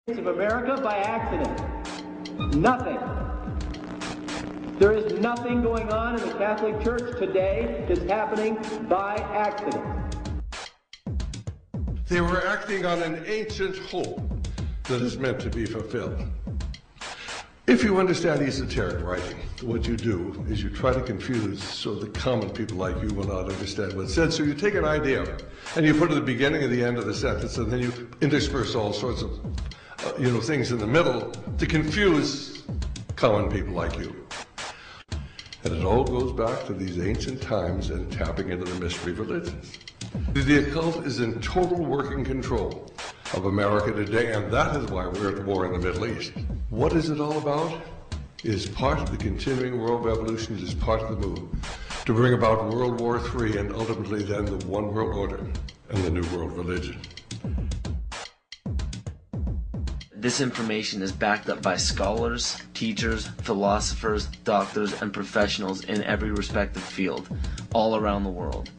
of America by accident. Nothing. There is nothing going on in the Catholic Church today that's happening by accident. They were acting on an ancient hope that is meant to be fulfilled. If you understand esoteric writing, what you do is you try to confuse so that common people like you will not understand what's said. So you take an idea and you put it at the beginning and the end of the sentence, and then you intersperse all sorts of things in the middle to confuse common people like you. And it all goes back to these ancient times and tapping into the mystery religions. The occult is in total working control of America today, and that is why we're at war in the Middle East. What is it all about? It is part of the continuing world revolution. It is part of the move to bring about World War III and ultimately then the one world order and the new world religion. This information is backed up by scholars, teachers, philosophers, doctors, and professionals in every respective field, all around the world.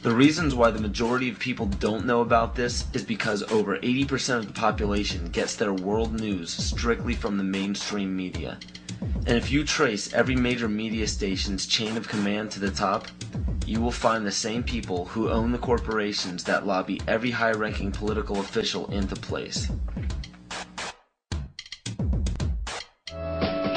The reasons why the majority of people don't know about this is because over 80% of the population gets their world news strictly from the mainstream media. And if you trace every major media station's chain of command to the top, you will find the same people who own the corporations that lobby every high-ranking political official into place.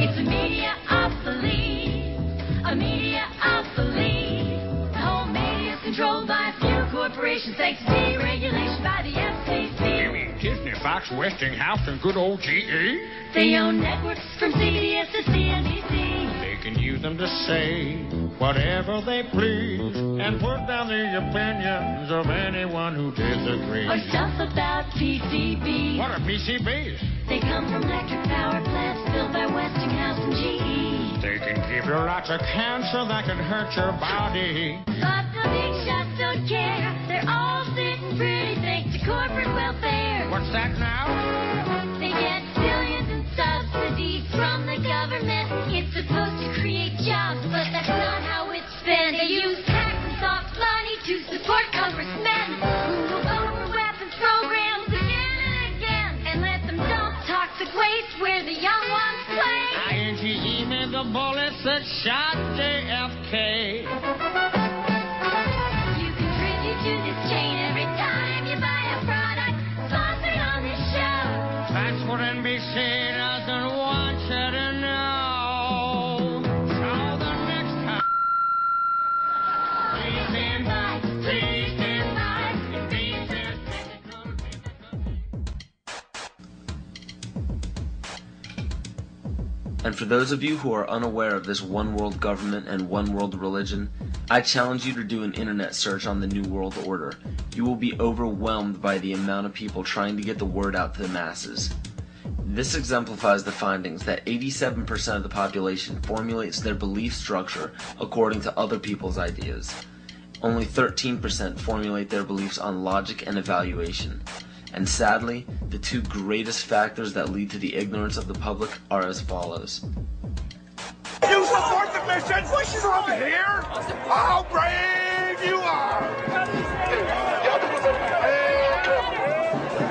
It's a media of belief, a media of belief. The whole media is controlled by a few corporations thanks to deregulation by the FCC. You mean Disney, Fox, Westinghouse, and good old GE? They own networks from CBS to CNBC. They can use them to say whatever they please and put down the opinions of anyone who disagrees. Or stuff about PCBs. What are PCBs? They come from electric power plants built by Westinghouse and GE. They can give you lots of cancer that can hurt your body. But the big shots don't care. They're all sitting pretty thanks to corporate welfare. What's that now? They get billions in subsidies from the government. It's supposed to create jobs, but that's not how it's spent. They use tax and soft money to support congressmen who will vote for weapons programs again and again and let them dump toxic waste where the young ones play. INGE made the bullets that shot JFK. You contribute to this chain every time you buy a product sponsored on this show. That's what NBC doesn't want you to know. So the next time, please stand by, please stand by. In these technical And for those of you who are unaware of this one world government and one world religion, I challenge you to do an internet search on the New World Order. You will be overwhelmed by the amount of people trying to get the word out to the masses. This exemplifies the findings that 87% of the population formulates their belief structure according to other people's ideas. Only 13% formulate their beliefs on logic and evaluation. And sadly, the two greatest factors that lead to the ignorance of the public are as follows. You support the mission from here? How brave you are!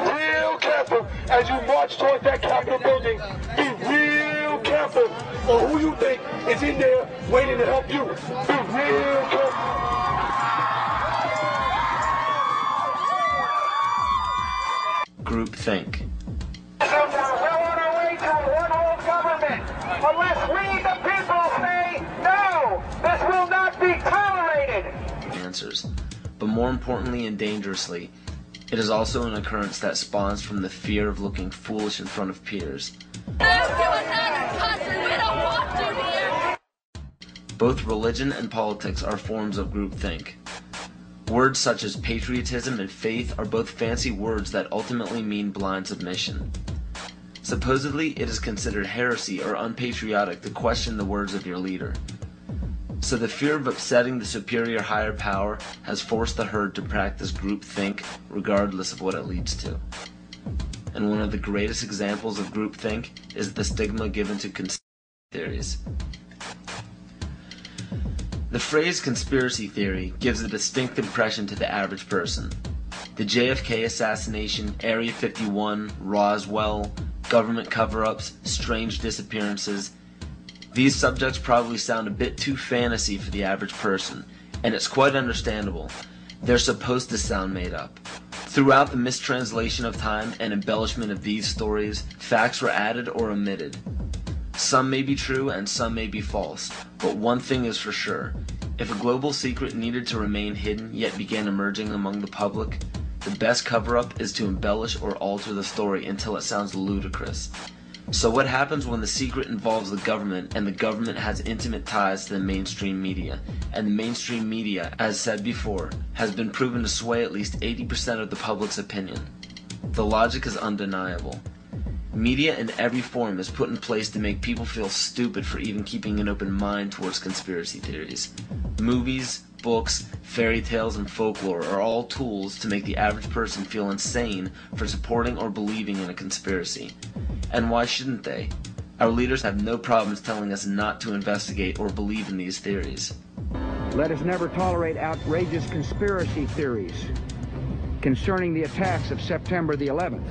Real careful as you march toward that Capitol building. Be real careful on who you think is in there waiting to help you. Be real careful. Groupthink. We're on our way to a one-world government. Unless we, the people, say no, this will not be tolerated. Answers. But more importantly and dangerously, it is also an occurrence that spawns from the fear of looking foolish in front of peers. Both religion and politics are forms of groupthink. Words such as patriotism and faith are both fancy words that ultimately mean blind submission. Supposedly, it is considered heresy or unpatriotic to question the words of your leader. So the fear of upsetting the superior higher power has forced the herd to practice groupthink regardless of what it leads to. And one of the greatest examples of groupthink is the stigma given to conspiracy theories. The phrase conspiracy theory gives a distinct impression to the average person. The JFK assassination, Area 51, Roswell, government cover-ups, strange disappearances. These subjects probably sound a bit too fantasy for the average person, and it's quite understandable. They're supposed to sound made up. Throughout the mistranslation of time and embellishment of these stories, facts were added or omitted. Some may be true and some may be false, but one thing is for sure. If a global secret needed to remain hidden yet began emerging among the public, the best cover-up is to embellish or alter the story until it sounds ludicrous. So what happens when the secret involves the government and the government has intimate ties to the mainstream media? And the mainstream media, as said before, has been proven to sway at least 80% of the public's opinion. The logic is undeniable. Media in every form is put in place to make people feel stupid for even keeping an open mind towards conspiracy theories. Movies, books, fairy tales, and folklore are all tools to make the average person feel insane for supporting or believing in a conspiracy. And why shouldn't they? Our leaders have no problems telling us not to investigate or believe in these theories. Let us never tolerate outrageous conspiracy theories concerning the attacks of September the 11th.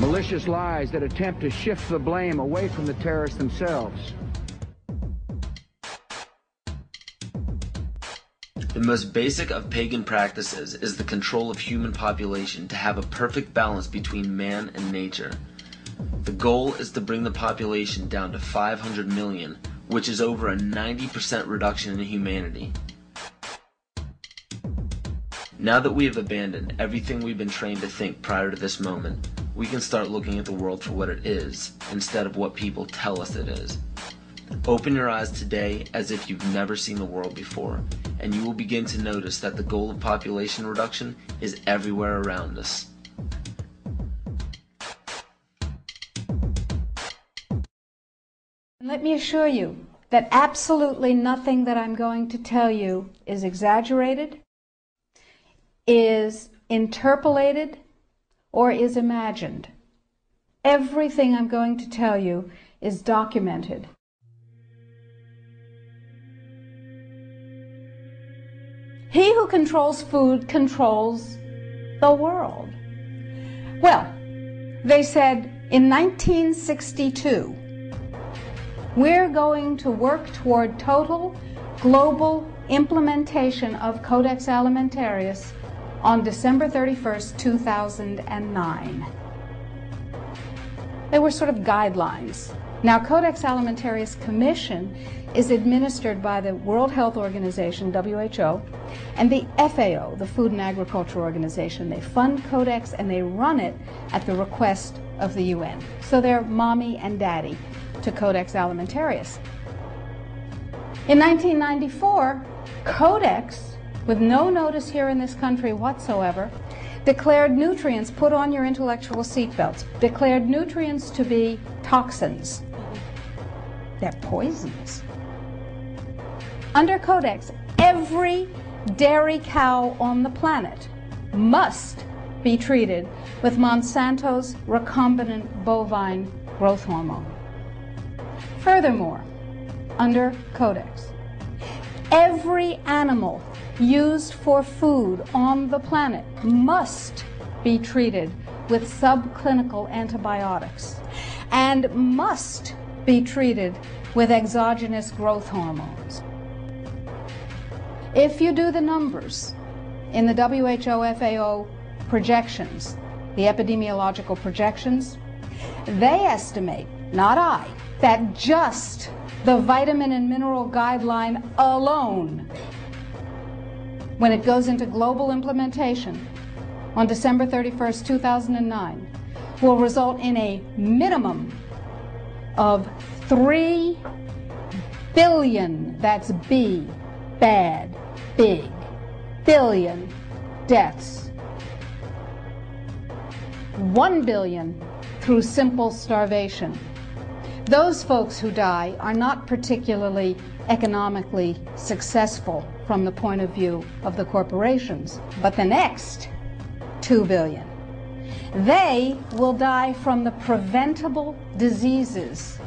Malicious lies that attempt to shift the blame away from the terrorists themselves. The most basic of pagan practices is the control of human population to have a perfect balance between man and nature. The goal is to bring the population down to 500 million, which is over a 90% reduction in humanity. Now that we have abandoned everything we've been trained to think prior to this moment, we can start looking at the world for what it is, instead of what people tell us it is. Open your eyes today as if you've never seen the world before, and you will begin to notice that the goal of population reduction is everywhere around us. Let me assure you that absolutely nothing that I'm going to tell you is exaggerated, is interpolated, or is imagined. Everything I'm going to tell you is documented. He who controls food controls the world. Well, they said in 1962, we're going to work toward total global implementation of Codex Alimentarius on December 31st, 2009. They were sort of guidelines. Now, Codex Alimentarius Commission is administered by the World Health Organization, WHO, and the FAO, the Food and Agriculture Organization. They fund Codex and they run it at the request of the UN. So they're mommy and daddy to Codex Alimentarius. In 1994, Codex, with no notice here in this country whatsoever, declared nutrients, put on your intellectual seatbelts, declared nutrients to be toxins. They're poisons. Under Codex, every dairy cow on the planet must be treated with Monsanto's recombinant bovine growth hormone. Furthermore, under Codex, every animal used for food on the planet must be treated with subclinical antibiotics and must be treated with exogenous growth hormones. If you do the numbers in the WHO FAO projections, the epidemiological projections, they estimate, not I, that just the vitamin and mineral guideline alone, when it goes into global implementation on December 31st, 2009, will result in a minimum of 3 billion, that's B, bad, big, billion deaths. 1 billion through simple starvation. Those folks who die are not particularly economically successful from the point of view of the corporations. But the next 2 billion, they will die from the preventable diseases